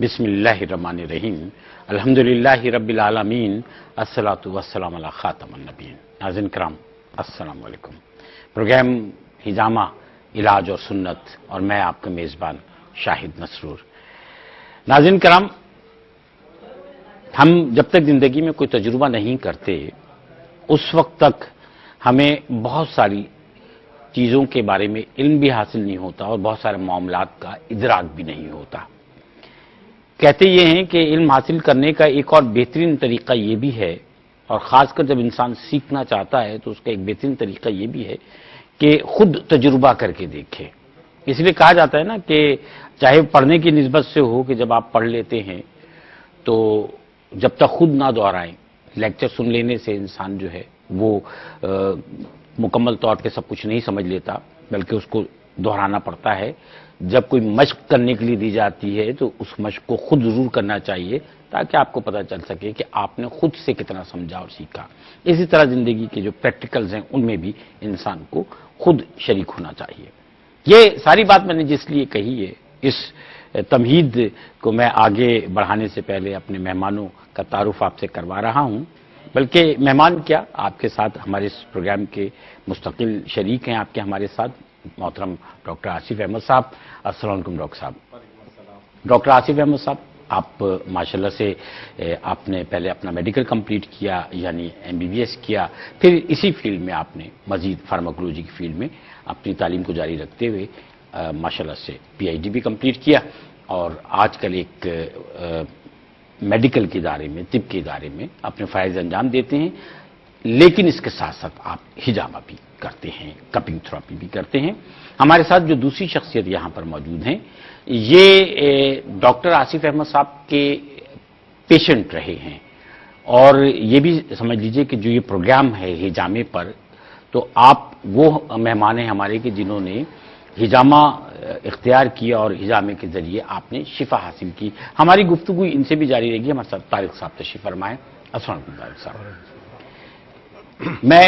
بسم اللہ الرحمن الرحیم الحمدللہ رب العالمین الصلاۃ والسلام علی خاتم النبیین. ناظرین کرام السلام علیکم. پروگرام حجامہ علاج اور سنت اور میں آپ کا میزبان شاہد مسرور. ناظرین کرام، ہم جب تک زندگی میں کوئی تجربہ نہیں کرتے اس وقت تک ہمیں بہت ساری چیزوں کے بارے میں علم بھی حاصل نہیں ہوتا اور بہت سارے معاملات کا ادراک بھی نہیں ہوتا. کہتے یہ ہیں کہ علم حاصل کرنے کا ایک اور بہترین طریقہ یہ بھی ہے، اور خاص کر جب انسان سیکھنا چاہتا ہے تو اس کا ایک بہترین طریقہ یہ بھی ہے کہ خود تجربہ کر کے دیکھے. اس لیے کہا جاتا ہے نا کہ چاہے پڑھنے کی نسبت سے ہو کہ جب آپ پڑھ لیتے ہیں تو جب تک خود نہ دہرائیں، لیکچر سن لینے سے انسان جو ہے وہ مکمل طور پہ سب کچھ نہیں سمجھ لیتا، بلکہ اس کو دہرانا پڑتا ہے. جب کوئی مشق کرنے کے لیے دی جاتی ہے تو اس مشق کو خود ضرور کرنا چاہیے تاکہ آپ کو پتہ چل سکے کہ آپ نے خود سے کتنا سمجھا اور سیکھا. اسی طرح زندگی کے جو پریکٹیکلز ہیں ان میں بھی انسان کو خود شریک ہونا چاہیے. یہ ساری بات میں نے جس لیے کہی ہے، اس تمہید کو میں آگے بڑھانے سے پہلے اپنے مہمانوں کا تعارف آپ سے کروا رہا ہوں. بلکہ مہمان کیا، آپ کے ساتھ ہمارے اس پروگرام کے مستقل شریک ہیں آپ کے ہمارے ساتھ محترم ڈاکٹر آصف احمد صاحب. السلام علیکم ڈاکٹر صاحب. ڈاکٹر آصف احمد صاحب، آپ ماشاءاللہ سے آپ نے پہلے اپنا میڈیکل کمپلیٹ کیا، یعنی MBBS کیا، پھر اسی فیلڈ میں آپ نے مزید فارماکولوجی کی فیلڈ میں اپنی تعلیم کو جاری رکھتے ہوئے ماشاءاللہ سے PhD بھی کمپلیٹ کیا، اور آج کل ایک میڈیکل کے ادارے میں، طب کے ادارے میں اپنے فرائض انجام دیتے ہیں. لیکن اس کے ساتھ ساتھ آپ حجامہ بھی کرتے ہیں، کپنگ تھراپی بھی کرتے ہیں. ہمارے ساتھ جو دوسری شخصیت یہاں پر موجود ہیں، یہ ڈاکٹر آصف احمد صاحب کے پیشنٹ رہے ہیں، اور یہ بھی سمجھ لیجئے کہ جو یہ پروگرام ہے حجامے پر، تو آپ وہ مہمان ہیں ہمارے کہ جنہوں نے حجامہ اختیار کیا اور حجامے کے ذریعے آپ نے شفا حاصل کی. ہماری گفتگو ان سے بھی جاری رہے گی. ہمارے ساتھ طارق صاحب تشریف فرمائیں. السلام علیکم طارق صاحب. میں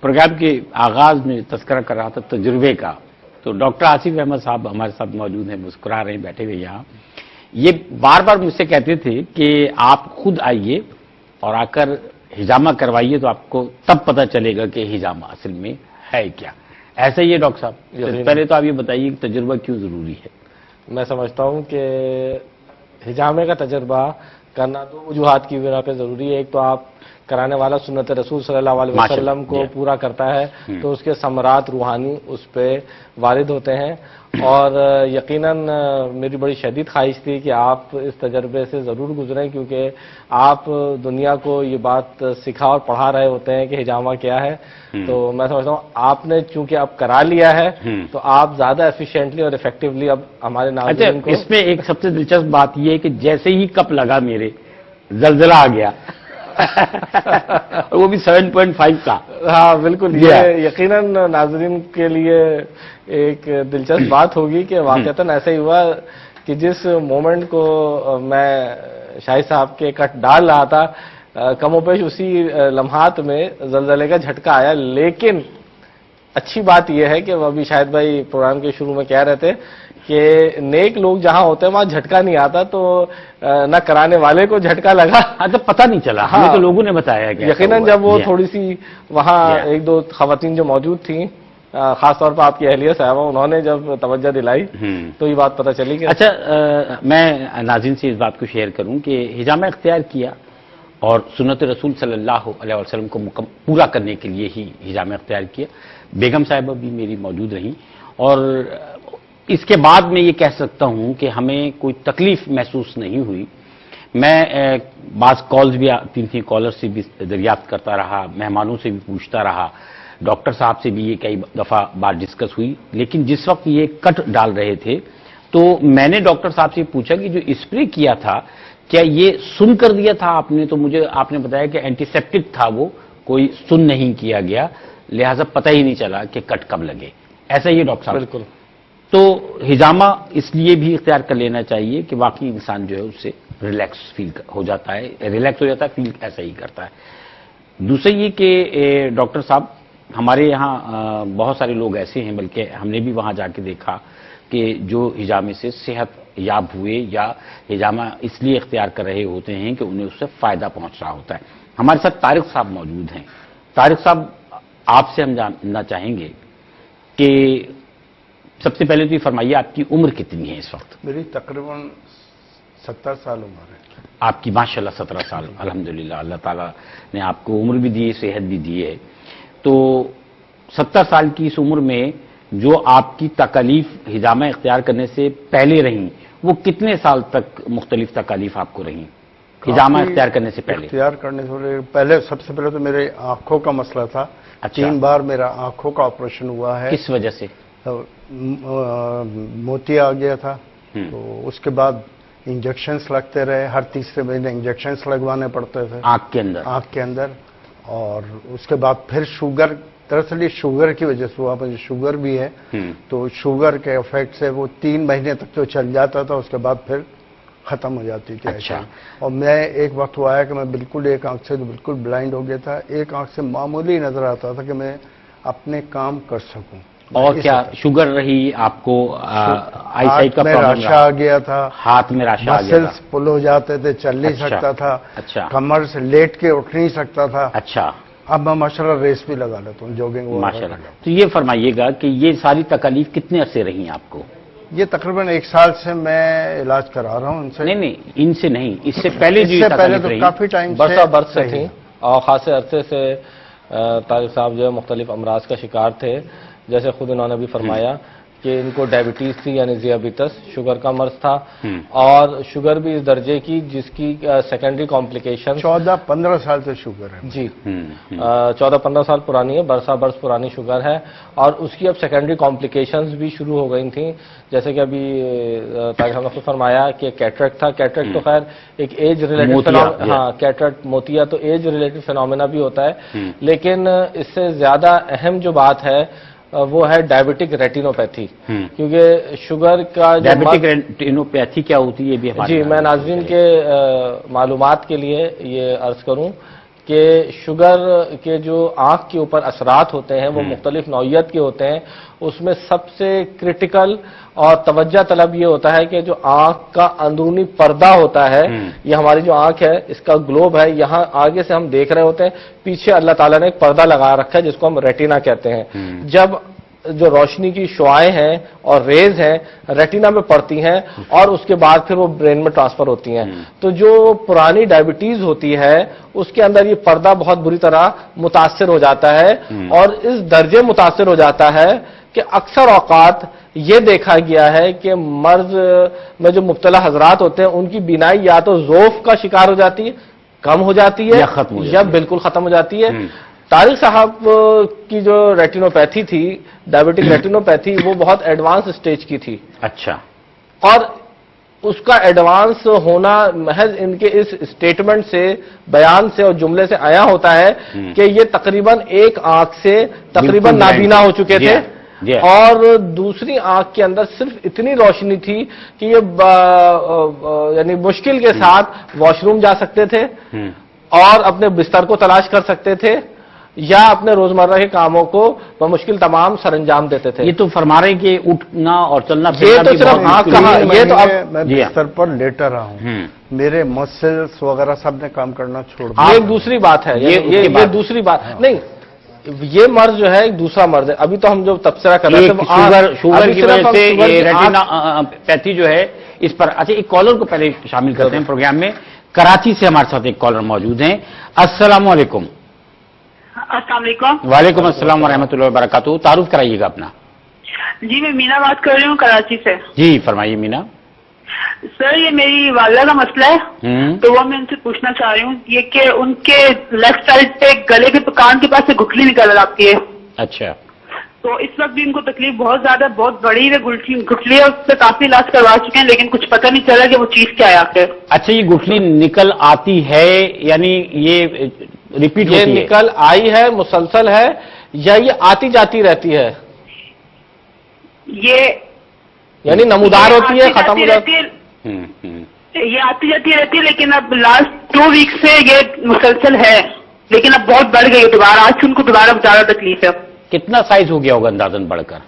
پروگرام کے آغاز میں تذکرہ کر رہا تھا تجربے کا، تو ڈاکٹر آصف احمد صاحب ہمارے ساتھ موجود ہیں، مسکرا رہے ہیں بیٹھے ہوئے یہاں. یہ بار بار مجھ سے کہتے تھے کہ آپ خود آئیے اور آ کر حجامہ کروائیے تو آپ کو تب پتہ چلے گا کہ حجامہ اصل میں ہے کیا. ایسا ہی ہے ڈاکٹر صاحب؟ پہلے تو آپ یہ بتائیے کہ تجربہ کیوں ضروری ہے؟ میں سمجھتا ہوں کہ حجامے کا تجربہ کرنا دو وجوہات کی بنا پہ ضروری ہے. ایک تو آپ کرانے والا سنت رسول صلی اللہ علیہ وسلم کو پورا کرتا ہے تو اس کے ثمرات روحانی اس پہ وارد ہوتے ہیں، اور یقیناً میری بڑی شدید خواہش تھی کہ آپ اس تجربے سے ضرور گزریں، کیونکہ آپ دنیا کو یہ بات سکھا اور پڑھا رہے ہوتے ہیں کہ حجامہ کیا ہے. تو میں سمجھتا ہوں آپ نے چونکہ اب کرا لیا ہے تو آپ زیادہ ایفیشینٹلی اور افیکٹولی اب ہمارے ناظرین کو. اس میں ایک سب سے دلچسپ بات یہ ہے کہ جیسے ہی کپ لگا میرے زلزلہ آ گیا وہ بھی 7.5 کا. ہاں بالکل، یہ یقیناً ناظرین کے لیے ایک دلچسپ بات ہوگی کہ واقعتاً ایسا ہی ہوا کہ جس مومنٹ کو میں شاہد صاحب کے کٹ ڈال رہا تھا، کم و بیش اسی لمحات میں زلزلے کا جھٹکا آیا. لیکن اچھی بات یہ ہے کہ وہ ابھی شاہد بھائی پروگرام کے شروع میں کہہ رہے تھے کہ نیک لوگ جہاں ہوتے ہیں وہاں جھٹکا نہیں آتا، تو نہ کرانے والے کو جھٹکا لگا. تو پتہ نہیں چلا، ہمیں تو لوگوں نے بتایا کہ یقیناً جب وہ تھوڑی سی وہاں ایک دو خواتین جو موجود تھیں، خاص طور پر آپ کی اہلیہ صاحبہ، انہوں نے جب توجہ دلائی تو یہ بات پتہ چلی کہ اچھا میں ناظرین سے اس بات کو شیئر کروں کہ حجامہ اختیار کیا اور سنت رسول صلی اللہ علیہ وسلم کو پورا کرنے کے لیے ہی حجامہ اختیار کیا. بیگم صاحبہ بھی میری موجود رہیں، اور اس کے بعد میں یہ کہہ سکتا ہوں کہ ہمیں کوئی تکلیف محسوس نہیں ہوئی. میں بعض کالز بھی آتی تھیں، کالر سے بھی دریافت کرتا رہا، مہمانوں سے بھی پوچھتا رہا، ڈاکٹر صاحب سے بھی یہ کئی دفعہ بات ڈسکس ہوئی. لیکن جس وقت یہ کٹ ڈال رہے تھے تو میں نے ڈاکٹر صاحب سے پوچھا کہ جو اسپرے کیا تھا کیا یہ سن کر دیا تھا آپ نے؟ تو مجھے آپ نے بتایا کہ اینٹی سیپٹک تھا، وہ کوئی سن نہیں کیا گیا، لہٰذا پتہ ہی نہیں چلا کہ کٹ کب لگے. ایسا ہی ہے ڈاکٹر صاحب؟ بالکل. تو حجامہ اس لیے بھی اختیار کر لینا چاہیے کہ واقعی انسان جو ہے اس سے ریلیکس فیل ہو جاتا ہے، ریلیکس ہو جاتا ہے، فیل ایسا ہی کرتا ہے. دوسرا یہ کہ ڈاکٹر صاحب ہمارے یہاں بہت سارے لوگ ایسے ہیں، بلکہ ہم نے بھی وہاں جا کے دیکھا کہ جو حجامے سے صحت یاب ہوئے یا حجامہ اس لیے اختیار کر رہے ہوتے ہیں کہ انہیں اس سے فائدہ پہنچ رہا ہوتا ہے. ہمارے ساتھ طارق صاحب موجود ہیں. طارق صاحب، آپ سے ہم جاننا چاہیں گے کہ سب سے پہلے تو یہ فرمائیے آپ کی عمر کتنی ہے اس وقت؟ میری تقریباً 70 سال عمر ہے. آپ کی ماشاءاللہ 17 سال، الحمدللہ اللہ تعالیٰ نے آپ کو عمر بھی دی ہے، صحت بھی دی ہے. تو 70 سال کی اس عمر میں جو آپ کی تکالیف حجامہ اختیار کرنے سے پہلے رہیں، وہ کتنے سال تک مختلف تکالیف آپ کو رہیں حجامہ اختیار کرنے سے پہلے؟ اختیار کرنے سے پہلے سب سے پہلے تو میرے آنکھوں کا مسئلہ تھا. اچھا. 3 بار میرا آنکھوں کا آپریشن ہوا ہے. کس وجہ سے؟ موتی آ گیا تھا، تو اس کے بعد انجیکشنز لگتے رہے. ہر تیسرے مہینے انجیکشنز لگوانے پڑتے تھے آنکھ کے اندر. اور اس کے بعد پھر شوگر، دراصل یہ شوگر کی وجہ سے ہوا. مجھے شوگر بھی ہے، تو شوگر کے افیکٹ سے وہ 3 مہینے تک تو چل جاتا تھا، اس کے بعد پھر ختم ہو جاتی تھی. اچھا. اور میں ایک وقت ہوا ہے کہ میں بالکل ایک آنکھ سے بالکل بلائنڈ ہو گیا تھا. ایک آنکھ سے معمولی نظر آتا تھا کہ میں اپنے کام کر سکوں. اور کیا شوگر رہی آپ کو؟ آئی سائٹ کا پرابلم، راشا آ گیا تھا، ہاتھ میں راشا آ گیا تھا، مسلز پل ہو جاتے تھے، چل نہیں سکتا تھا. اچھا. کمر سے لیٹ کے اٹھ نہیں سکتا تھا. اچھا. اب میں ماشاءاللہ ریس بھی لگا لیتا ہوں، جوگنگ ماشاءاللہ. تو یہ فرمائیے گا کہ یہ ساری تکالیف کتنے عرصے رہی آپ کو؟ یہ تقریباً 1 سال سے میں علاج کرا رہا ہوں ان سے. نہیں ان سے نہیں، اس سے پہلے جو اس سے پہلے تو کافی ٹائم برس سے تھی، اور خاصے عرصے سے طارق صاحب جو ہے مختلف امراض کا شکار تھے. جیسے خود انہوں نے بھی فرمایا کہ ان کو ڈائبٹیز تھی، یعنی ذیابیطس، شوگر کا مرض تھا، اور شوگر بھی اس درجے کی جس کی سیکنڈری کمپلیکیشن 14-15 سال سے شوگر ہے. جی 14-15 سال پرانی ہے، برس پرانی شوگر ہے. اور اس کی اب سیکنڈری کمپلیکیشنز بھی شروع ہو گئی تھیں. جیسے کہ ابھی طارق صاحب نے خود فرمایا کہ کیٹریکٹ تھا. کیٹریکٹ تو خیر ایک ایج ریلیٹڈ، ہاں کیٹریکٹ موتیا تو ایج ریلیٹڈ فینومینا بھی ہوتا ہے. لیکن اس سے زیادہ اہم جو بات ہے وہ ہے ڈائبٹک ریٹینوپیتھی. کیونکہ شوگر کا ڈائبٹک ریٹینوپیتھی کیا ہوتی ہے یہ بھی جی میں ناظرین کے معلومات کے لیے یہ عرض کروں کہ شوگر کے جو آنکھ کے اوپر اثرات ہوتے ہیں وہ مختلف نوعیت کے ہوتے ہیں. اس میں سب سے کرٹیکل اور توجہ طلب یہ ہوتا ہے کہ جو آنکھ کا اندرونی پردہ ہوتا ہے، یہ ہماری جو آنکھ ہے اس کا گلوب ہے، یہاں آگے سے ہم دیکھ رہے ہوتے ہیں، پیچھے اللہ تعالیٰ نے ایک پردہ لگا رکھا ہے جس کو ہم ریٹینا کہتے ہیں. جب جو روشنی کی شعاعیں ہیں اور ریز ہیں ریٹینا میں پڑتی ہیں اور اس کے بعد پھر وہ برین میں ٹرانسفر ہوتی ہیں. تو جو پرانی ڈائبٹیز ہوتی ہے اس کے اندر یہ پردہ بہت بری طرح متاثر ہو جاتا ہے، اور اس درجے متاثر ہو جاتا ہے کہ اکثر اوقات یہ دیکھا گیا ہے کہ مرض میں جو مبتلا حضرات ہوتے ہیں ان کی بینائی یا تو ضعف کا شکار ہو جاتی ہے، کم ہو جاتی ہے، یا بالکل ختم ہو جاتی ہے. طارق صاحب کی جو ریٹینوپیتھی تھی، ڈائبٹک ریٹینوپیتھی، وہ بہت ایڈوانس سٹیج کی تھی. اچھا. اور اس کا ایڈوانس ہونا محض ان کے اس سٹیٹمنٹ سے، بیان سے اور جملے سے آیا ہوتا ہے کہ یہ تقریباً ایک آنکھ سے تقریباً نابینا ہو چکے تھے، اور دوسری آنکھ کے اندر صرف اتنی روشنی تھی کہ یہ یعنی مشکل کے ساتھ واش روم جا سکتے تھے اور اپنے بستر کو تلاش کر سکتے تھے، یا اپنے روزمرہ کے کاموں کو بمشکل تمام سر انجام دیتے تھے. یہ تو فرما رہے ہیں کہ اٹھنا اور چلنا یہ تو صرف آنکھ کہاں، یہ تو اب میں بستر پر لیٹا رہا ہوں، میرے مسلس وغیرہ سب نے کام کرنا چھوڑ دیا. یہ ایک دوسری بات ہے، یہ دوسری بات نہیں. یہ مرض جو ہے ایک دوسرا مرض ہے. ابھی تو ہم جو تبصرہ کر رہے تھے شوگر کی وجہ سے ریٹینوپیتھی جو ہے اس پر. اچھا ایک کالر کو پہلے شامل کرتے ہیں پروگرام میں. کراچی سے ہمارے ساتھ ایک کالر موجود ہیں. السلام علیکم. السلام علیکم. وعلیکم السلام ورحمۃ اللہ وبرکاتہ. تعارف کرائیے گا اپنا. جی میں مینا بات کر رہی ہوں کراچی سے. جی فرمائیے مینا. سر یہ میری والدہ کا مسئلہ ہے، تو وہ میں ان سے پوچھنا چاہ رہی ہوں یہ کہ ان کے لیفٹ سائڈ پہ گلے کے کان کے پاس سے گٹھلی نکل آتی ہے. اچھا. تو اس وقت بھی ان کو تکلیف بہت زیادہ، بہت بڑی ہے گٹھلی ہے. اس سے کافی علاج کروا چکے ہیں لیکن کچھ پتہ نہیں چلا کہ وہ چیز کیا ہے آخر. اچھا یہ گٹھلی نکل آتی ہے یعنی یہ ریپیٹ ہوتی ہے؟ یہ نکل آئی ہے، مسلسل ہے، یا یہ آتی جاتی رہتی ہے؟ یہ یعنی نمودار ہوتی ہے، ختم ہو جاتی ہے. یہ آتی جاتی رہتی ہے لیکن اب لاسٹ 2 ویک سے یہ مسلسل ہے، لیکن اب بہت بڑھ گئی دوبارہ. آج سے ان کو دوبارہ زیادہ تکلیف ہے. کتنا سائز ہو گیا ہوگا اندازاً بڑھ کر؟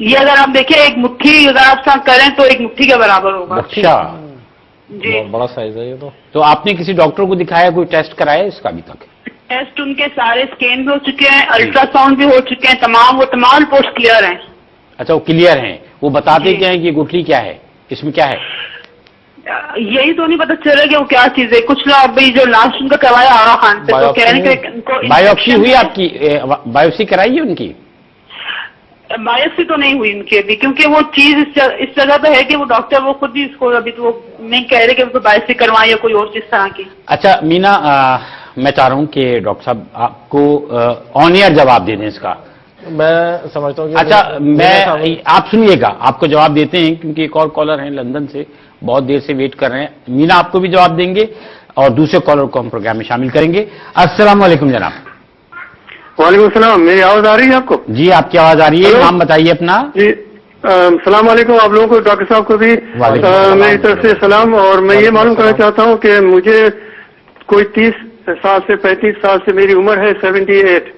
یہ اگر آپ دیکھیں ایک مٹھی اگر آپ ساتھ کریں تو ایک مٹھی کے برابر ہوگا. اچھا جی بڑا سائز ہے یہ تو آپ نے کسی ڈاکٹر کو دکھایا, کوئی ٹیسٹ کرایا اس کا ابھی تک؟ ٹیسٹ ان کے سارے اسکین بھی ہو چکے ہیں, الٹرا ساؤنڈ بھی ہو چکے ہیں, تمام رپورٹس کلیئر ہیں. اچھا وہ کلیئر ہیں, وہ بتاتے کیا ہیں کہ گٹھلی کیا ہے, اس میں کیا ہے؟ یہی تو نہیں پتا چل رہا کہ وہ کیا چیز ہے. کچھ لوگ ابھی جو لاسٹ ان کا کروایا آغا خان سے تو کہہ رہے ہیں کہ ان کو بایوپسی ہوئی آپ کی, بایوپسی کرائی ہے ان کی؟ بایوپسی تو نہیں ہوئی ان کی ابھی, کیونکہ وہ چیز اس جگہ پہ ہے کہ وہ ڈاکٹر وہ خود بھی اس کو ابھی تو وہ نہیں کہہ رہے کہ وہ بایوپسی کروائیں یا کوئی اور چیز طرح کی. اچھا مینا, میں چاہ رہا ہوں کہ ڈاکٹر صاحب آپ کو آن ایئر جواب دے دیں اس کا. میں سمجھتا ہوں کہ اچھا آپ سنیے گا, آپ کو جواب دیتے ہیں کیونکہ ایک اور کالر ہیں لندن سے, بہت دیر سے ویٹ کر رہے ہیں. مینا آپ کو بھی جواب دیں گے اور دوسرے کالر کو ہم پروگرام میں شامل کریں گے. السلام علیکم جناب. وعلیکم السلام, میری آواز آ رہی ہے آپ کو؟ جی آپ کی آواز آ رہی ہے, نام بتائیے اپنا. جی السلام علیکم آپ لوگوں کو, ڈاکٹر صاحب کو بھی میری طرف سے سلام. اور میں یہ معلوم کرنا چاہتا ہوں کہ مجھے کوئی 30 سال سے 35 سال سے میری عمر ہے 78,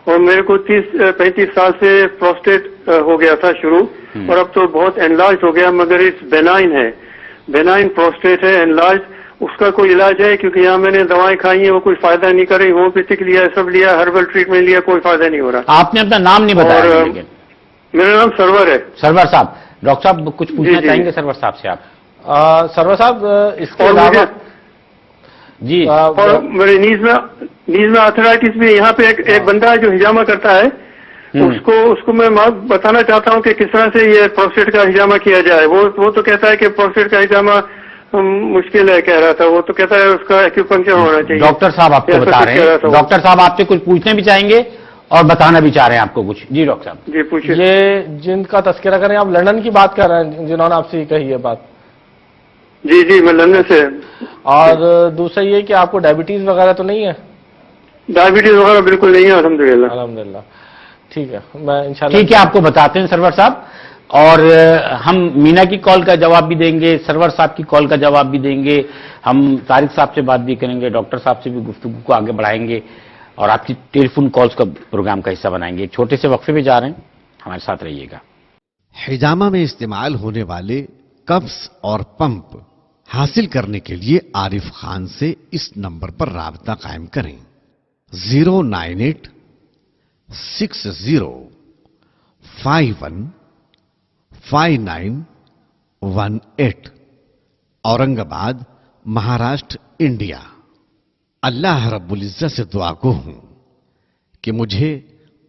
اور میرے کو 30-35 سال سے پروسٹیٹ ہو گیا تھا شروع, اور اب تو بہت انلارج ہو گیا, مگر اس بینائن ہے, بینائن پروسٹیٹ ہے انلارج. اس کا کوئی علاج ہے؟ کیونکہ یہاں میں نے دوائیں کھائی ہیں وہ کوئی فائدہ نہیں کر رہی, ہومیوپیتھک لیا, سب لیا, ہربل ٹریٹمنٹ لیا, کوئی فائدہ نہیں ہو رہا. آپ نے اپنا نام نہیں بتایا. میرا نام سرور ہے. سرور صاحب, ڈاکٹر صاحب کچھ پوچھنا چاہیں گے سرور صاحب سے آپ؟ سرور صاحب اس کے علاوہ جی, اور میرے نیز میں آرتھرائٹس بھی. یہاں پہ ایک بندہ ہے جو ہجامہ کرتا ہے, اس کو میں بتانا چاہتا ہوں کہ کس طرح سے یہ پروسٹیٹ کا ہجامہ کیا جائے. وہ تو کہتا ہے کہ پروسٹیٹ کا ہجامہ مشکل ہے, کہہ رہا تھا. وہ تو کہتا ہے اس کا ایکوپنکچر ہونا چاہیے. ڈاکٹر صاحب آپ کو بتا رہے ہیں, ڈاکٹر صاحب آپ سے کچھ پوچھنے بھی چاہیں گے اور بتانا بھی چاہ رہے ہیں آپ کو کچھ. جی ڈاکٹر صاحب. جی پوچھیے. یہ جن کا تذکرہ کریں آپ لندن کی بات کر رہے ہیں, جنہوں نے آپ سے کہی ہے بات؟ جی میں لندن سے. اور دوسرا یہ کہ آپ کو ڈائبٹیز وغیرہ تو نہیں ہے؟ ڈائبٹیز وغیرہ بالکل نہیں ہے الحمدللہ. الحمدللہ ٹھیک ہے, میں انشاءاللہ ٹھیک ہے آپ کو بتاتے ہیں سرور صاحب, اور ہم مینا کی کال کا جواب بھی دیں گے, سرور صاحب کی کال کا جواب بھی دیں گے, ہم طارق صاحب سے بات بھی کریں گے, ڈاکٹر صاحب سے بھی گفتگو کو آگے بڑھائیں گے, اور آپ کی ٹیلی فون کالز کا پروگرام کا حصہ بنائیں گے. ایک چھوٹے سے وقفے میں جا رہے ہیں, ہمارے ساتھ رہیے گا. حجامہ میں استعمال ہونے والے کپس اور پمپ حاصل کرنے کے لیے عارف خان سے اس نمبر پر رابطہ قائم کریں. 098 60 51 5918 اورنگ آباد مہاراشٹر انڈیا. اللہ رب العزت سے دعا گو ہوں کہ مجھے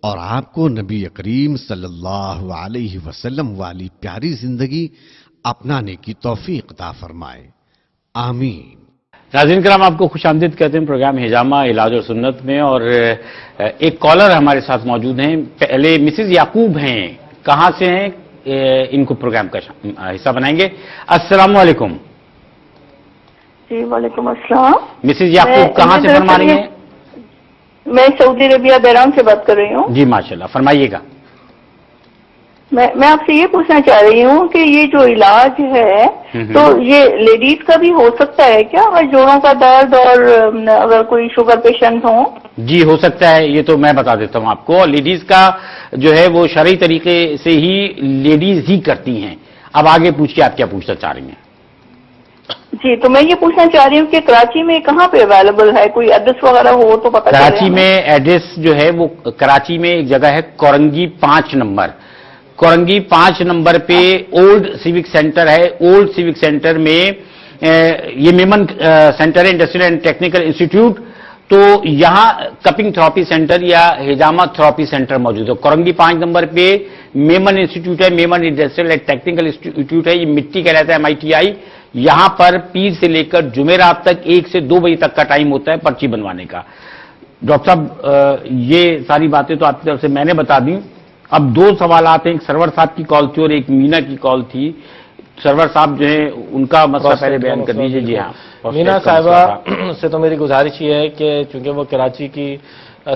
اور آپ کو نبی کریم صلی اللہ علیہ وسلم والی پیاری زندگی اپنانے کی توفیق عطا فرمائے, آمین. ناظرین کرام آپ کو خوش آمدید کہتے ہیں پروگرام حجامہ علاج اور سنت میں, اور ایک کالر ہمارے ساتھ موجود ہیں. پہلے مسز یعقوب ہیں, کہاں سے ہیں, ان کو پروگرام کا حصہ بنائیں گے. السلام علیکم. جی وعلیکم السلام. مسز یعقوب کہاں سے فرما رہی ہیں؟ میں سعودی عربیہ بیران سے بات کر رہی ہوں. جی ماشاءاللہ, فرمائیے گا. میں آپ سے یہ پوچھنا چاہ رہی ہوں کہ یہ جو علاج ہے تو یہ لیڈیز کا بھی ہو سکتا ہے کیا, اگر جوڑوں کا درد اور اگر کوئی شوگر پیشنٹ ہوں؟ جی ہو سکتا ہے, یہ تو میں بتا دیتا ہوں آپ کو. لیڈیز کا جو ہے وہ شرعی طریقے سے ہی لیڈیز ہی کرتی ہیں. اب آگے پوچھیے آپ کیا پوچھنا چاہ رہی ہیں. جی تو میں یہ پوچھنا چاہ رہی ہوں کہ کراچی میں کہاں پہ اویلیبل ہے, کوئی ایڈریس وغیرہ ہو تو پتہ چلے. کراچی میں ایڈریس جو ہے وہ کراچی میں ایک جگہ ہے کورنگی 5 نمبر. کورنگی 5 نمبر پہ اولڈ سیوک سینٹر ہے. اولڈ سیوک سینٹر میں یہ میمن سینٹر ہے, انڈسٹریل اینڈ ٹیکنیکل انسٹیٹیوٹ. تو یہاں کپنگ تھراپی سینٹر یا ہجامہ تھراپی سینٹر موجود ہے. کورنگی 5 نمبر پہ میمن انسٹیٹیوٹ ہے, Memon industrial and technical institute ہے. یہ مٹی کا رہتا ہے, MITI. یہاں پر پیر سے لے کر جمعرات تک 1 سے 2 بجے تک کا ٹائم ہوتا ہے پرچی بنوانے کا. ڈاکٹر صاحب یہ ساری باتیں تو آپ کی طرف سے میں نے بتا دی. اب 2 سوالات ہیں, ایک سرور صاحب کی کال تھی اور ایک مینا کی کال تھی. سرور صاحب جو ہے ان کا مسئلہ پہلے بیان کر دیجیے. جی ہاں, مینا صاحبہ سے تو میری گزارش یہ ہے کہ چونکہ وہ کراچی کی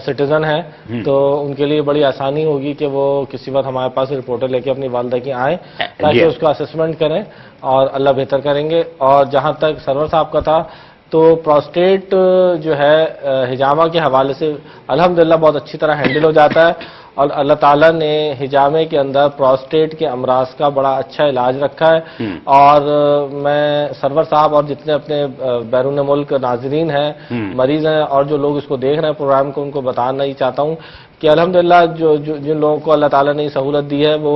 سٹیزن ہے تو ان کے لیے بڑی آسانی ہوگی کہ وہ کسی وقت ہمارے پاس رپورٹر لے کے اپنی والدہ کی آئیں تاکہ اس کو اسسمنٹ کریں اور اللہ بہتر کریں گے. اور جہاں تک سرور صاحب کا تھا تو پروسٹیٹ جو ہے ہجامہ کے حوالے سے الحمدللہ بہت اچھی طرح ہینڈل ہو جاتا ہے. اور اللہ تعالیٰ نے حجامے کے اندر پروسٹیٹ کے امراض کا بڑا اچھا علاج رکھا ہے، اور میں سرور صاحب اور جتنے اپنے بیرون ملک ناظرین ہیں، مریض ہیں، اور جو لوگ اس کو دیکھ رہے ہیں پروگرام کو، ان کو بتانا ہی چاہتا ہوں کہ الحمدللہ جن لوگوں کو اللہ تعالیٰ نے سہولت دی ہے وہ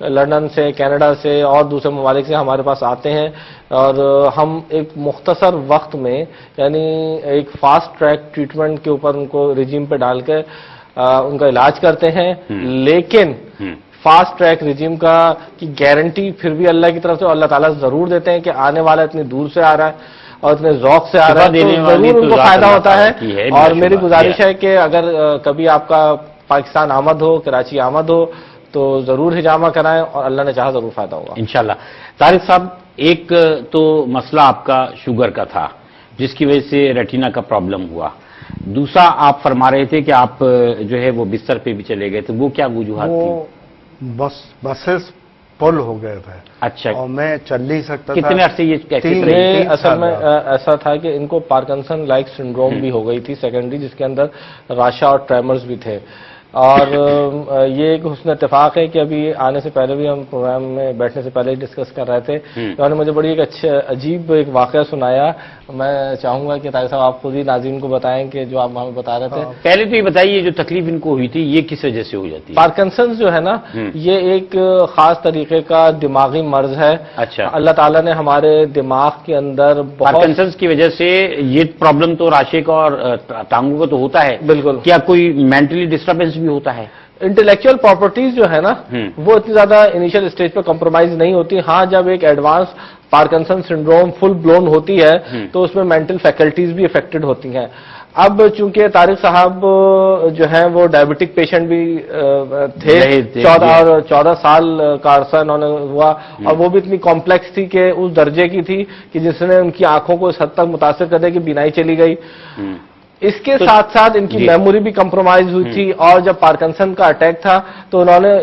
لندن سے، کینیڈا سے اور دوسرے ممالک سے ہمارے پاس آتے ہیں، اور ہم ایک مختصر وقت میں یعنی ایک فاسٹ ٹریک ٹریٹمنٹ کے اوپر ان کو رجیم پہ ڈال کے ان کا علاج کرتے ہیں، لیکن فاسٹ ٹریک رجیم کی گارنٹی پھر بھی اللہ کی طرف سے اللہ تعالیٰ ضرور دیتے ہیں کہ آنے والا اتنی دور سے آ رہا ہے اور اتنے ذوق سے آ رہا ہے، تو ضرور ان کو فائدہ ہوتا ہے۔ اور میری گزارش ہے کہ اگر کبھی آپ کا پاکستان آمد ہو، کراچی آمد ہو، تو ضرور حجامہ کرائیں، اور اللہ نے چاہا ضرور فائدہ ہوگا انشاءاللہ۔ طارق صاحب، ایک تو مسئلہ آپ کا شوگر کا تھا جس کی وجہ سے ریٹینا کا پرابلم ہوا، دوسرا آپ فرما رہے تھے کہ آپ جو ہے وہ بستر پہ بھی چلے گئے، تو وہ کیا وجوہات تھی؟ بسز پل ہو گئے تھے، اچھا، اور میں چل نہیں سکتا تھا۔ کتنے عرصے یہ اصل میں ایسا تھا کہ ان کو پارکنسن لائک سنڈروم بھی ہو گئی تھی سیکنڈری، جس کے اندر راشا اور ٹریمرز بھی تھے، اور یہ ایک حسن اتفاق ہے کہ ابھی آنے سے پہلے بھی ہم پروگرام میں بیٹھنے سے پہلے ہی ڈسکس کر رہے تھے، انہوں نے مجھے بڑی ایک عجیب ایک واقعہ سنایا۔ میں چاہوں گا کہ طارق صاحب آپ خود ہی ناظرین کو بتائیں کہ جو آپ ہمیں بتا رہے تھے۔ پہلے تو یہ بتائیے جو تکلیف ان کو ہوئی تھی یہ کس وجہ سے ہو جاتی ہے؟ پارکنسنز جو ہے نا، یہ ایک خاص طریقے کا دماغی مرض ہے۔ اچھا، اللہ تعالیٰ نے ہمارے دماغ کے اندر پارکنسنز کی وجہ سے یہ پرابلم تو راشے کا اور ٹانگوں کا تو ہوتا ہے، بالکل، کیا کوئی مینٹلی ڈسٹربنس بھی ہوتا ہے؟ انٹلیکچوئل پراپرٹیز جو ہے نا وہ اتنی زیادہ انیشل اسٹیج پہ کمپرومائز نہیں ہوتی، ہاں جب ایک advance Parkinson syndrome full blown ہوتی ہے تو اس میں مینٹل فیکلٹیز بھی افیکٹڈ ہوتی ہیں۔ اب چونکہ طارق صاحب جو ہیں وہ ڈائبٹک پیشنٹ بھی تھے، 14 سال کا عرصہ انہوں نے ہوا، اور وہ بھی اتنی کمپلیکس تھی کہ اس درجے کی تھی کہ جس نے ان کی آنکھوں کو اس حد تک متاثر کر دیا کہ بینائی چلی گئی۔ اس کے ساتھ ساتھ ان کی میموری بھی کمپرومائز ہوئی تھی، اور جب پارکنسن کا اٹیک تھا تو انہوں نے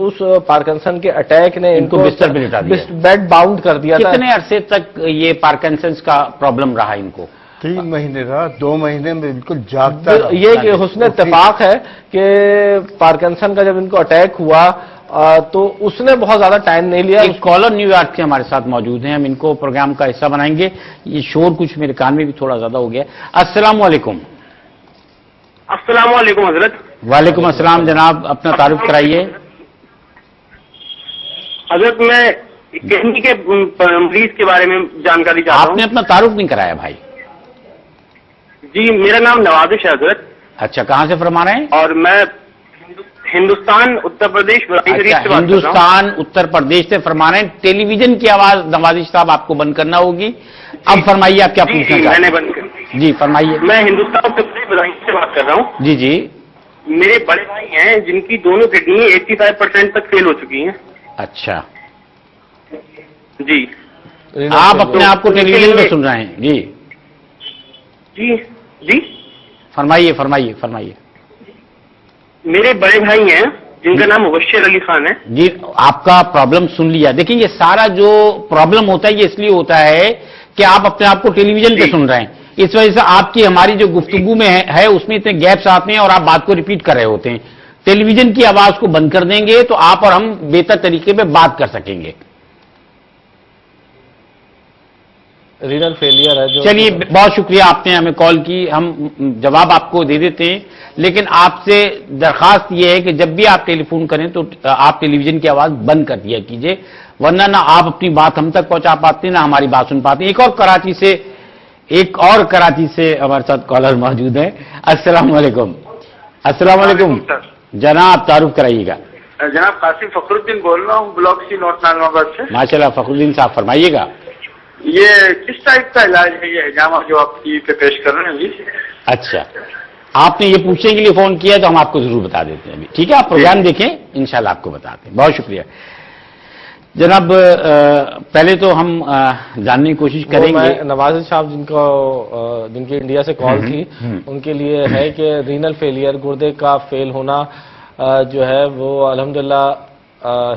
اس پارکنسن کے اٹیک نے ان کو بستر پہ لٹا دیا، بیڈ باؤنڈ کر دیا تھا۔ کتنے عرصے تک یہ پارکنسنس کا پرابلم رہا ان کو؟ 3 مہینے رہا، 2 مہینے میں بالکل جاگتا رہا۔ یہ ایک حسن اتفاق ہے کہ پارکنسن کا جب ان کو اٹیک ہوا تو اس نے بہت زیادہ ٹائم نہیں لیا۔ ایک کالر نیو یارک سے ہمارے ساتھ موجود ہیں، ہم ان کو پروگرام کا حصہ بنائیں گے۔ یہ شور کچھ میرے کان میں بھی تھوڑا زیادہ ہو گیا۔ السلام علیکم۔ السلام علیکم حضرت۔ وعلیکم السلام جناب، اپنا تعارف کرائیے۔ حضرت میں کڈنی کے مریض کے بارے میں جانکاری چاہتا ہوں۔ آپ نے اپنا تعارف نہیں کرایا بھائی۔ جی میرا نام نوازش ہے حضرت۔ اچھا، کہاں سے فرما رہے ہیں؟ اور میں ہندوستان اتر پردیش سے بات کر رہا ہوں۔ ہندوستان اتر پردیش سے فرما رہے ہیں۔ ٹیلی ویژن کی آواز نوازش صاحب آپ کو بند کرنا ہوگی۔ اب فرمائیے آپ کیا پوچھنا چاہتے ہیں؟ میں نے بند کر جی فرمائیے۔ میں ہندوستان اتر پردیش سے بات کر رہا ہوں۔ جی جی، میرے بڑے بھائی ہیں جن کی دونوں کڈنی 85% تک فیل ہو چکی ہیں۔ اچھا، جی آپ اپنے آپ کو ٹیلی ویژن پہ سن رہے ہیں؟ جی جی جی فرمائیے فرمائیے فرمائیے۔ میرے بڑے بھائی ہیں جن کا نام مبشر علی خان ہے۔ جی آپ کا پرابلم سن لیا۔ دیکھیں یہ سارا جو پرابلم ہوتا ہے یہ اس لیے ہوتا ہے کہ آپ اپنے آپ کو ٹیلی ویژن پہ سن رہے ہیں، اس وجہ سے آپ کی ہماری جو گفتگو میں ہے اس میں اتنے گیپس آتے ہیں اور آپ بات کو ریپیٹ کر رہے ہوتے ہیں۔ ٹیلی ویژن کی آواز کو بند کر دیں گے تو آپ اور ہم بہتر طریقے پہ بات کر سکیں گے۔ رینل فیلئر ہے جو۔ چلیے بہت شکریہ، آپ نے ہمیں کال کی، ہم جواب آپ کو دے دیتے ہیں، لیکن آپ سے درخواست یہ ہے کہ جب بھی آپ ٹیلی فون کریں تو آپ ٹیلی ویژن کی آواز بند کر دیا کیجئے، ورنہ نہ آپ اپنی بات ہم تک پہنچا پاتے ہیں نہ ہماری بات سن پاتے ہیں۔ ایک اور کراچی سے ہمارے ساتھ کالر موجود ہے۔ السلام علیکم۔ السلام علیکم جناب، تعارف کرائیے گا۔ جناب قاسم فخر الدین بول رہا ہوں، بلاک سی نارتھ نانوا آباد سے۔ ماشاء اللہ، فخر الدین صاحب فرمائیے گا۔ یہ کس ٹائپ کا علاج ہے یہ حجامہ جو آپ ٹی وی پہ پیش کر رہے ہیں جی؟ اچھا، آپ نے یہ پوچھنے کے لیے فون کیا تو ہم آپ کو ضرور بتا دیتے ہیں ابھی، ٹھیک ہے؟ آپ پروگرام دیکھیں، انشاءاللہ آپ کو بتاتے ہیں۔ بہت شکریہ جناب۔ پہلے تو ہم جاننے کی کوشش کریں گے، نواز صاحب جن کی انڈیا سے کال تھی ان کے لیے ہے کہ رینل فیلئر، گردے کا فیل ہونا جو ہے وہ الحمدللہ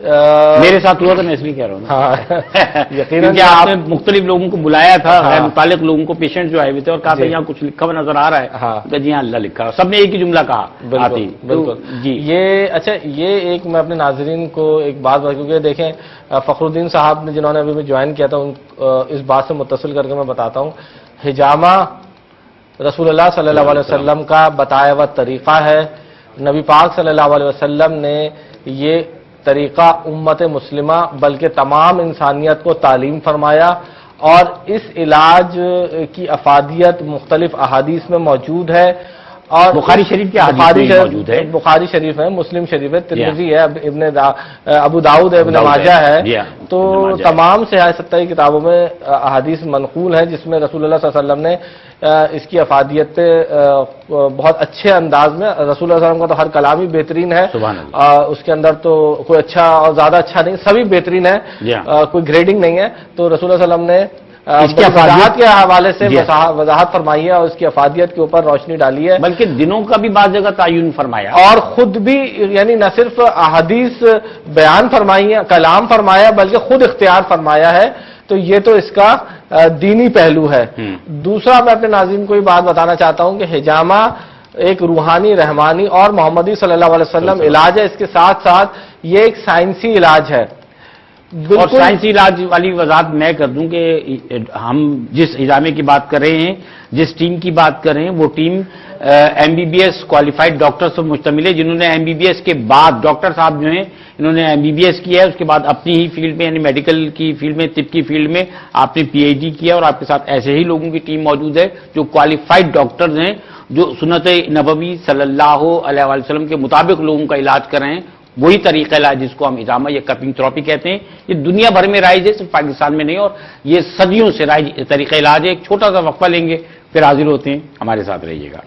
میرے ساتھ ہوا تو میں اس لیے کہہ رہا ہوں ہاں یقیناً آپ نے مختلف لوگوں کو بلایا تھا، غیر متعلق لوگوں کو، پیشنٹ جو آئے ہوئے تھے، اور کہا تھا یہاں کچھ لکھا ہوا نظر آ رہا ہے، جی ہاں اللہ لکھا، سب نے ایک ہی جملہ کہا. بالکل جی یہ اچھا، یہ ایک میں اپنے ناظرین کو ایک بات بتا، کیونکہ دیکھیں فخر الدین صاحب نے جنہوں نے ابھی جوائن کیا تھا، اس بات سے متصل کر کے میں بتاتا ہوں، حجامہ رسول اللہ صلی اللہ علیہ وسلم کا بتایا ہوا طریقہ ہے. نبی پاک صلی اللہ علیہ وسلم نے یہ طریقہ امت مسلمہ بلکہ تمام انسانیت کو تعلیم فرمایا، اور اس علاج کی افادیت مختلف احادیث میں موجود ہے، اور بخاری شریف کی حدیث میں موجود ہے، بخاری شریف ہے، مسلم شریف ہے، ترمذی ہے، ابو داؤد ہے، ابن ماجہ ہے. تو تمام صحیح 27 کتابوں میں احادیث منقول ہیں جس میں رسول اللہ صلی اللہ علیہ وسلم نے اس کی افادیت پہ بہت اچھے انداز میں، رسول اللہ صلی اللہ علیہ وسلم کا تو ہر کلام ہی بہترین ہے، اس کے اندر تو کوئی اچھا اور زیادہ اچھا نہیں، سبھی بہترین ہے، کوئی گریڈنگ نہیں ہے. تو رسول اللہ صلی اللہ علیہ وسلم نے اس کی افادیت کے حوالے سے وضاحت فرمائی ہے اور اس کی افادیت کے اوپر روشنی ڈالی ہے، بلکہ دنوں کا بھی بعض جگہ تعین فرمایا، اور خود بھی یعنی نہ صرف احادیث بیان فرمائی ہے، کلام فرمایا، بلکہ خود اختیار فرمایا ہے. تو یہ تو اس کا دینی پہلو ہے. دوسرا میں اپنے ناظرین کو یہ بات بتانا چاہتا ہوں کہ حجامہ ایک روحانی، رحمانی اور محمدی صلی اللہ علیہ وسلم علاج ہے. اس کے ساتھ ساتھ یہ ایک سائنسی علاج ہے. اور سائنسی علاج والی وضاحت میں کر دوں کہ ہم جس حجامے کی بات کر رہے ہیں، جس ٹیم کی بات کر رہے ہیں، وہ team M B B S qualified doctors پر مشتمل ہے، جنہوں نے ایم بی بی ایس کے بعد، ڈاکٹر صاحب جو ہیں انہوں نے ایم بی بی ایس کیا ہے، اس کے بعد اپنی ہی فیلڈ میں یعنی میڈیکل کی فیلڈ میں، طب کی فیلڈ میں آپ نے پی ایچ ڈی کیا، اور آپ کے ساتھ ایسے ہی لوگوں کی ٹیم موجود ہے جو کوالیفائڈ ڈاکٹرز ہیں، جو سنت نبوی صلی اللہ علیہ وسلم کے مطابق لوگوں کا علاج کر رہے ہیں. وہی طریقہ علاج جس کو ہم حجامہ یا کپنگ تھراپی کہتے ہیں، یہ دنیا بھر میں رائج ہے، صرف پاکستان میں نہیں، اور یہ صدیوں سے رائج طریقہ علاج ہے. ایک چھوٹا سا وقفہ لیں گے، پھر حاضر ہوتے ہیں، ہمارے ساتھ رہیے گا.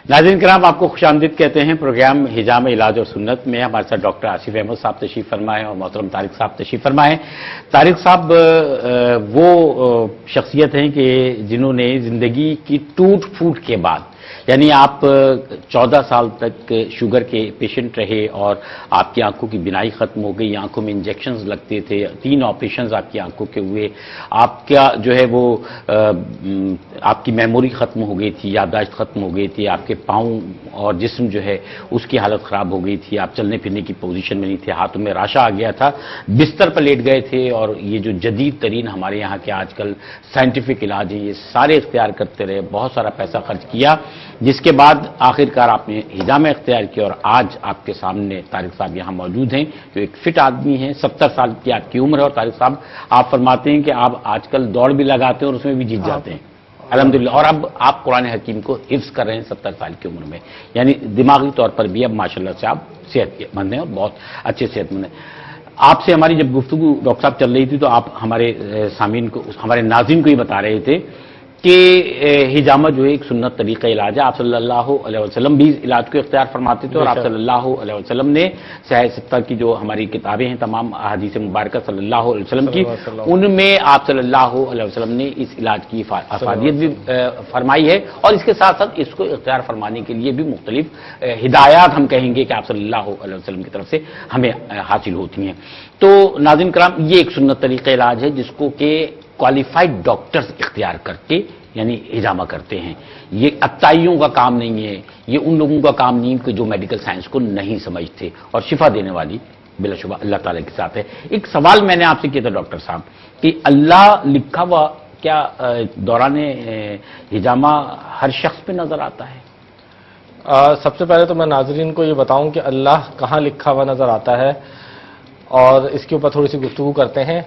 ناظرین کرام، آپ کو خوش آمدید کہتے ہیں پروگرام حجامہ علاج اور سنت میں. ہمارے ساتھ ڈاکٹر آصف احمد صاحب تشریف فرما ہے اور محترم طارق صاحب تشریف فرما ہے. طارق صاحب وہ شخصیت ہیں کہ جنہوں نے زندگی کی ٹوٹ پھوٹ کے بعد، یعنی آپ 14 سال تک شوگر کے پیشنٹ رہے اور آپ کی آنکھوں کی بینائی ختم ہو گئی، آنکھوں میں انجیکشنز لگتے تھے، 3 آپریشنز آپ کی آنکھوں کے ہوئے، آپ کا جو ہے وہ آپ کی میموری ختم ہو گئی تھی، یادداشت ختم ہو گئی تھی، آپ کے پاؤں اور جسم جو ہے اس کی حالت خراب ہو گئی تھی، آپ چلنے پھرنے کی پوزیشن میں نہیں تھے، ہاتھوں میں راشا آ گیا تھا، بستر پر لیٹ گئے تھے، اور یہ جو جدید ترین ہمارے یہاں کے آج کل سائنٹیفک علاج ہیں یہ سارے اختیار کرتے رہے، بہت سارا پیسہ خرچ کیا، جس کے بعد آخرکار آپ نے حجامہ اختیار کیا، اور آج آپ کے سامنے طارق صاحب یہاں موجود ہیں جو ایک فٹ آدمی ہیں. 70 سال کی آپ کی عمر ہے، اور طارق صاحب آپ فرماتے ہیں کہ آپ آج کل دوڑ بھی لگاتے ہیں اور اس میں بھی جیت جاتے ہیں الحمدللہ. اور اب آپ قرآن حکیم کو حفظ کر رہے ہیں 70 سال کی عمر میں، یعنی دماغی طور پر بھی اب ماشاءاللہ سے آپ صحت مند ہیں اور بہت اچھے صحت مند ہیں. آپ سے ہماری جب گفتگو ڈاکٹر صاحب چل رہی تھی تو آپ ہمارے سامعین کو، ہمارے ناظرین کو یہ بتا رہے تھے کہ حجامہ جو ہے ایک سنت طریقہ علاج ہے. آپ صلی اللہ علیہ وسلم بھی علاج کو اختیار فرماتے تھے، اور آپ صلی اللہ علیہ وسلم نے صحیح 70 کی جو ہماری کتابیں ہیں تمام احادیث مبارکہ صلی اللہ علیہ وسلم کی، ان میں آپ صلی اللہ علیہ وسلم نے اس علاج کی افادیت بھی فرمائی ہے، اور اس کے ساتھ ساتھ اس کو اختیار فرمانے کے لیے بھی مختلف ہدایات ہم کہیں گے کہ آپ صلی اللہ علیہ وسلم کی طرف سے ہمیں حاصل ہوتی ہیں. تو ناظرین کرام، یہ ایک سنت طریقہ علاج ہے جس کو کہ کوالیفائڈ ڈاکٹرز اختیار کر کے یعنی حجامہ کرتے ہیں. یہ اتائیوں کا کام نہیں ہے، یہ ان لوگوں کا کام نہیں کہ جو میڈیکل سائنس کو نہیں سمجھتے، اور شفا دینے والی بلا شبہ اللہ تعالیٰ کے ساتھ ہے. ایک سوال میں نے آپ سے کیا تھا ڈاکٹر صاحب کہ اللہ لکھا ہوا کیا دوران حجامہ ہر شخص پہ نظر آتا ہے؟ سب سے پہلے تو میں ناظرین کو یہ بتاؤں کہ اللہ کہاں لکھا ہوا نظر آتا ہے، اور اس کے اوپر تھوڑی سی گفتگو کرتے ہیں.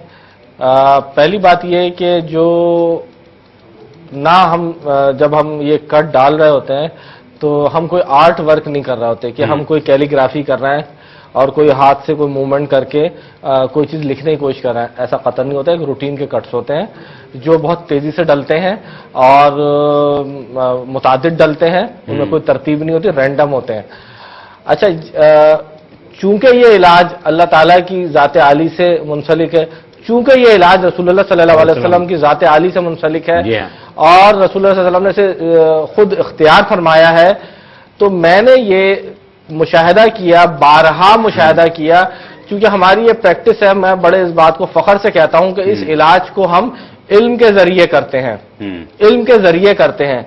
پہلی بات یہ ہے کہ جو نہ ہم جب ہم یہ کٹ ڈال رہے ہوتے ہیں تو ہم کوئی آرٹ ورک نہیں کر رہے ہوتے کہ ہم کوئی کیلیگرافی کر رہے ہیں اور کوئی ہاتھ سے کوئی موومنٹ کر کے کوئی چیز لکھنے کی کوشش کر رہے ہیں. ایسا قطعاً نہیں ہوتا ہے. روٹین کے کٹس ہوتے ہیں جو بہت تیزی سے ڈلتے ہیں اور متعدد ڈلتے ہیں، ان میں کوئی ترتیب نہیں ہوتی، رینڈم ہوتے ہیں. اچھا، چونکہ یہ علاج اللہ تعالیٰ کی ذات عالی سے منسلک ہے، چونکہ یہ علاج رسول اللہ صلی اللہ علیہ وسلم کی ذات عالی سے منسلک ہے، اور رسول اللہ صلی اللہ علیہ وسلم نے اسے خود اختیار فرمایا ہے، تو میں نے یہ مشاہدہ کیا، بارہا مشاہدہ کیا، کیونکہ ہماری یہ پریکٹس ہے، میں بڑے اس بات کو فخر سے کہتا ہوں کہ اس علاج کو ہم علم کے ذریعے کرتے ہیں، علم کے ذریعے کرتے ہیں،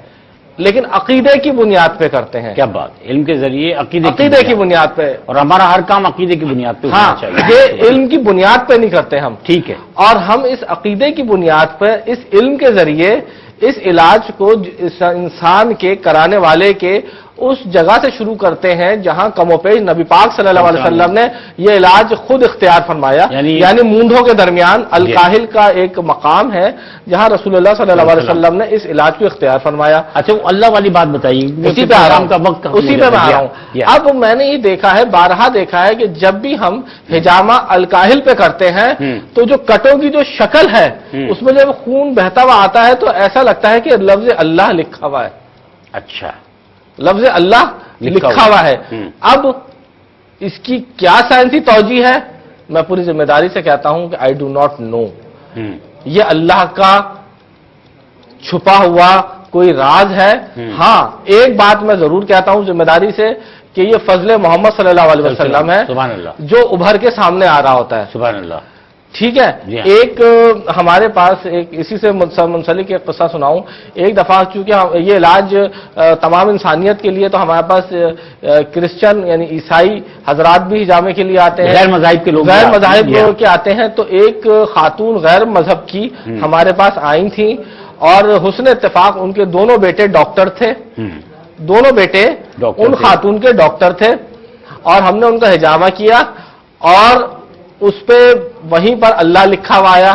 لیکن عقیدے کی بنیاد پہ کرتے ہیں۔ کیا بات، علم کے ذریعے عقیدے کی بنیاد پہ، اور ہمارا ہر کام عقیدے کی بنیاد پہ ہونا چاہیے۔ یہ علم کی بنیاد پہ نہیں کرتے ہم، ٹھیک ہے، اور ہم اس عقیدے کی بنیاد پہ اس علم کے ذریعے اس علاج کو انسان کے کرانے والے کے اس جگہ سے شروع کرتے ہیں جہاں کم و بیش نبی پاک صلی اللہ علیہ وسلم نے یہ علاج خود اختیار فرمایا، یعنی مونڈھوں کے درمیان الکاہل کا ایک مقام ہے جہاں رسول اللہ صلی اللہ علیہ وسلم نے اس علاج کو اختیار فرمایا۔ اچھا وہ اللہ والی بات بتائیے، اسی پہ آ رہا ہوں۔ اب میں نے یہ دیکھا ہے، بارہا دیکھا ہے کہ جب بھی ہم حجامہ الکاہل پہ کرتے ہیں تو جو کٹوں کی جو شکل ہے اس میں جب خون بہتا ہوا آتا ہے تو ایسا لگتا ہے کہ لفظ اللہ لکھا ہوا ہے۔ اچھا، لفظ اللہ لکھا ہوا ہے۔ اب اس کی کیا سائنسی توجہ ہے، میں پوری ذمہ داری سے کہتا ہوں کہ آئی ڈو ناٹ نو۔ یہ اللہ کا چھپا ہوا کوئی راز ہے۔ ہاں ایک بات میں ضرور کہتا ہوں ذمہ داری سے کہ یہ فضل محمد صلی اللہ علیہ وسلم ہے جو ابھر کے سامنے آ رہا ہوتا ہے۔ سبحان اللہ، ٹھیک ہے۔ ایک ہمارے پاس ایک اسی سے منسلک ایک قصہ سناؤں۔ ایک دفعہ چونکہ یہ علاج تمام انسانیت کے لیے، تو ہمارے پاس کرسچن یعنی عیسائی حضرات بھی حجامے کے لیے آتے ہیں، غیر مذاہب کے لوگ کے آتے ہیں۔ تو ایک خاتون غیر مذہب کی ہمارے پاس آئی تھیں، اور حسن اتفاق ان کے دونوں بیٹے ڈاکٹر تھے، دونوں بیٹے ان خاتون کے ڈاکٹر تھے، اور ہم نے ان کا حجامہ کیا اور اس پہ وہیں پر اللہ لکھا ہوا آیا۔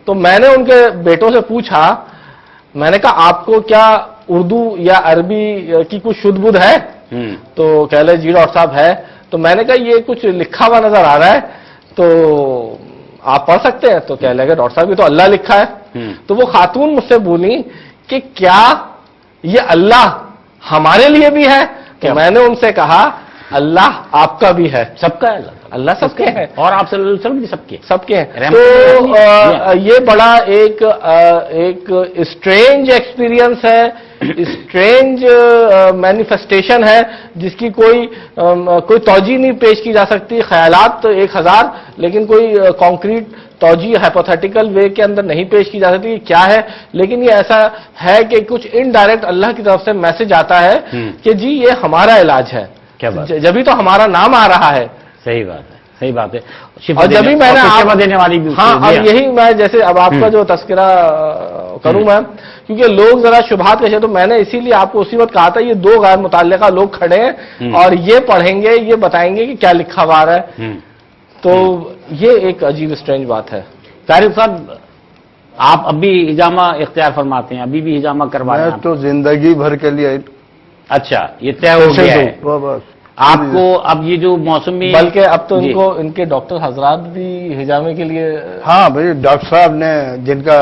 تو میں نے ان کے بیٹوں سے پوچھا، میں نے کہا آپ کو کیا اردو یا عربی کی کچھ شدھ بدھ ہے؟ تو کہہ لے جی ڈاکٹر صاحب ہے۔ تو میں نے کہا یہ کچھ لکھا ہوا نظر آ رہا ہے تو آپ پڑھ سکتے ہیں؟ تو کہہ لے گا ڈاکٹر صاحب یہ تو اللہ لکھا ہے۔ تو وہ خاتون مجھ سے بولی کہ کیا یہ اللہ ہمارے لیے بھی ہے؟ تو میں نے ان سے کہا اللہ آپ کا بھی ہے، سب کا ہے، اللہ سب کے ہیں، اور آپ صلی اللہ علیہ وسلم بھی سب کے ہیں۔ تو یہ بڑا ایک اسٹرینج ایکسپیرینس ہے، اسٹرینج مینیفیسٹیشن ہے جس کی کوئی توجہ نہیں پیش کی جا سکتی۔ خیالات تو 1000، لیکن کوئی کانکریٹ توجہ ہائپوتھیٹیکل وے کے اندر نہیں پیش کی جا سکتی کیا ہے، لیکن یہ ایسا ہے کہ کچھ انڈائریکٹ اللہ کی طرف سے میسج آتا ہے کہ جی یہ ہمارا علاج ہے، جبھی تو ہمارا نام آ رہا ہے۔ صحیح بات ہے، صحیح بات ہے۔ اور جبھی میں نے شفا دینے والی بھی، ہاں اب یہی میں جیسے اب آپ کا جو تذکرہ کروں میں، کیونکہ لوگ ذرا شبہات کا، تو میں نے اسی لیے آپ کو اسی وقت کہا تھا یہ دو غیر متعلقہ لوگ کھڑے ہیں اور یہ پڑھیں گے، یہ بتائیں گے کہ کیا لکھا ہوا ہے۔ تو یہ ایک عجیب اسٹرینج بات ہے۔ طارق صاحب آپ اب بھی حجامہ اختیار فرماتے ہیں، ابھی بھی حجامہ کروا رہے ہیں؟ میں تو زندگی بھر کے لیے۔ اچھا یہ طے ہو گیا ہے آپ کو؟ اب یہ جو موسمی، بلکہ اب تو ان کے ڈاکٹر حضرات بھی حجامے کے لیے، ہاں بھائی ڈاکٹر صاحب نے جن کا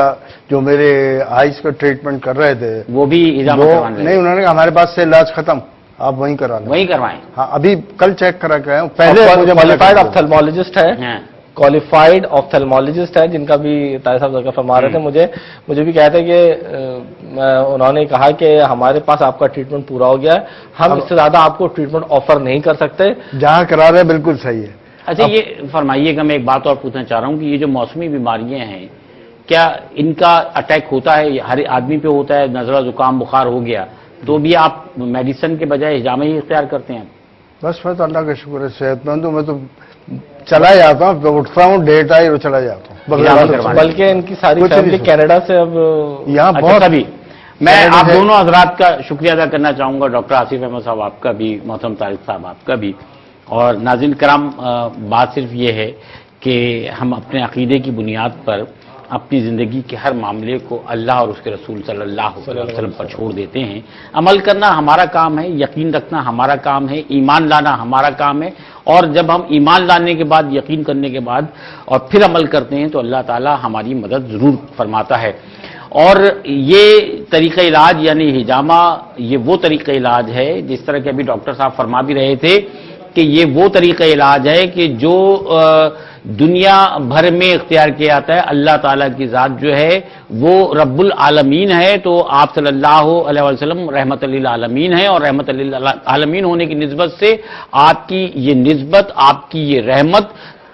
جو میرے آئیز کا ٹریٹمنٹ کر رہے تھے وہ بھی حجامہ کروانے نہیں، انہوں نے کہا ہمارے پاس سے علاج ختم، آپ وہیں کرا لیں، وہیں کروائیں۔ ہاں ابھی کل چیک کرا کے آئے ہوں۔ پہلے کوالیفائڈ آپتھلمولوجسٹ ہے، کوالیفائڈ آپتھلمولوجسٹ ہے جن کا بھی طارق صاحب ذکر فرما رہے تھے، مجھے بھی کہتے کہ انہوں نے کہا کہ ہمارے پاس آپ کا ٹریٹمنٹ پورا ہو گیا ہے، ہم اس سے زیادہ آپ کو ٹریٹمنٹ آفر نہیں کر سکتے، جہاں کرا رہے بالکل صحیح ہے۔ اچھا یہ فرمائیے گا، میں ایک بات اور پوچھنا چاہ رہا ہوں کہ یہ جو موسمی بیماریاں ہیں کیا ان کا اٹیک ہوتا ہے؟ ہر آدمی پہ ہوتا ہے، نزلہ زکام بخار ہو گیا تو بھی آپ میڈیسن کے بجائے حجامہ ہی اختیار کرتے ہیں؟ بس میں تو اللہ کا شکر ہے صحت مند ہوں، میں تو چلا جاتا ہوں، اٹھتا ہوں ڈیٹ آئی اور چلا جاتا ہوں، بلکہ ان کی ساری فیملی کینیڈا سے اب یہاں بہت ابھی میں آپ دونوں حضرات کا شکریہ ادا کرنا چاہوں گا، ڈاکٹر آصف احمد صاحب آپ کا بھی، محترم طارق صاحب آپ کا بھی۔ اور ناظرین کرام، بات صرف یہ ہے کہ ہم اپنے عقیدے کی بنیاد پر اپنی زندگی کے ہر معاملے کو اللہ اور اس کے رسول صلی اللہ علیہ وسلم پر چھوڑ دیتے ہیں۔ عمل کرنا ہمارا کام ہے، یقین رکھنا ہمارا کام ہے، ایمان لانا ہمارا کام ہے، اور جب ہم ایمان لانے کے بعد، یقین کرنے کے بعد اور پھر عمل کرتے ہیں تو اللہ تعالی ہماری مدد ضرور فرماتا ہے۔ اور یہ طریقہ علاج یعنی حجامہ، یہ وہ طریقہ علاج ہے جس طرح کہ ابھی ڈاکٹر صاحب فرما بھی رہے تھے کہ یہ وہ طریقہ علاج ہے کہ جو دنیا بھر میں اختیار کیا جاتا ہے. اللہ تعالیٰ کی ذات جو ہے وہ رب العالمین ہے, تو آپ صلی اللہ علیہ وسلم رحمت للعالمین ہے, اور رحمت للعالمین ہونے کی نسبت سے آپ کی یہ نسبت, آپ کی یہ رحمت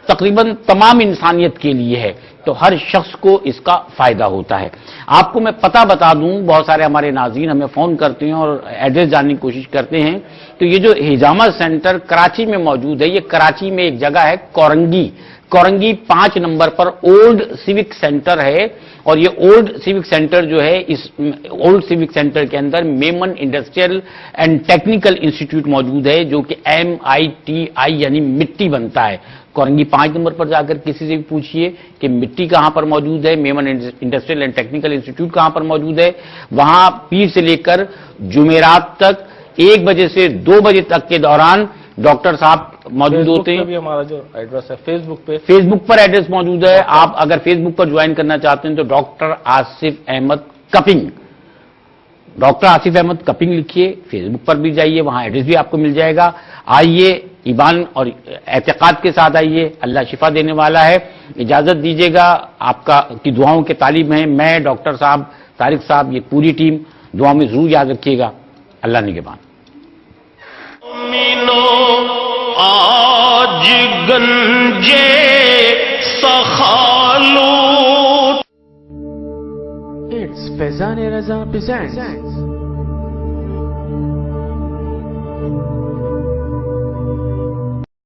تقریباً تمام انسانیت کے لیے ہے, تو ہر شخص کو اس کا فائدہ ہوتا ہے. آپ کو میں پتہ بتا دوں, بہت سارے ہمارے ناظرین ہمیں فون کرتے ہیں اور ایڈریس جاننے کی کوشش کرتے ہیں, تو یہ جو ہجامہ سینٹر کراچی میں موجود ہے, یہ کراچی میں ایک جگہ ہے کورنگی 5 نمبر پر اولڈ سیوک سینٹر ہے, اور یہ اولڈ سیوک سینٹر جو ہے, اس اولڈ سیوک سینٹر کے اندر Memon industrial and technical institute موجود ہے, جو کہ MITI یعنی مٹی بنتا ہے. کورنگی 5 نمبر پر جا کر کسی سے بھی پوچھئے کہ مٹی کہاں پر موجود ہے, Memon industrial and technical institute کہاں پر موجود ہے. وہاں پیر سے لے کر جمعرات تک 1 بجے سے 2 بجے تک کے دوران ڈاکٹر صاحب موجود ہوتے ہیں. بھی ہمارا جو ایڈریس ہے فیس بک پر ایڈریس موجود ہے. آپ اگر فیس بک پر جوائن کرنا چاہتے ہیں تو ڈاکٹر آصف احمد کپنگ لکھیے, فیس بک پر بھی جائیے, وہاں ایڈریس بھی آپ کو مل جائے گا. آئیے, ایمان اور اعتقاد کے ساتھ آئیے, اللہ شفا دینے والا ہے. اجازت دیجیے گا, آپ کی دعاؤں کے طالب ہیں میں, ڈاکٹر صاحب, طارق صاحب, یہ پوری ٹیم. دعاؤں میں ضرور یاد رکھیے گا. اللہ نگہبان. آج گنجے سخالو. It's Faizan Raza presents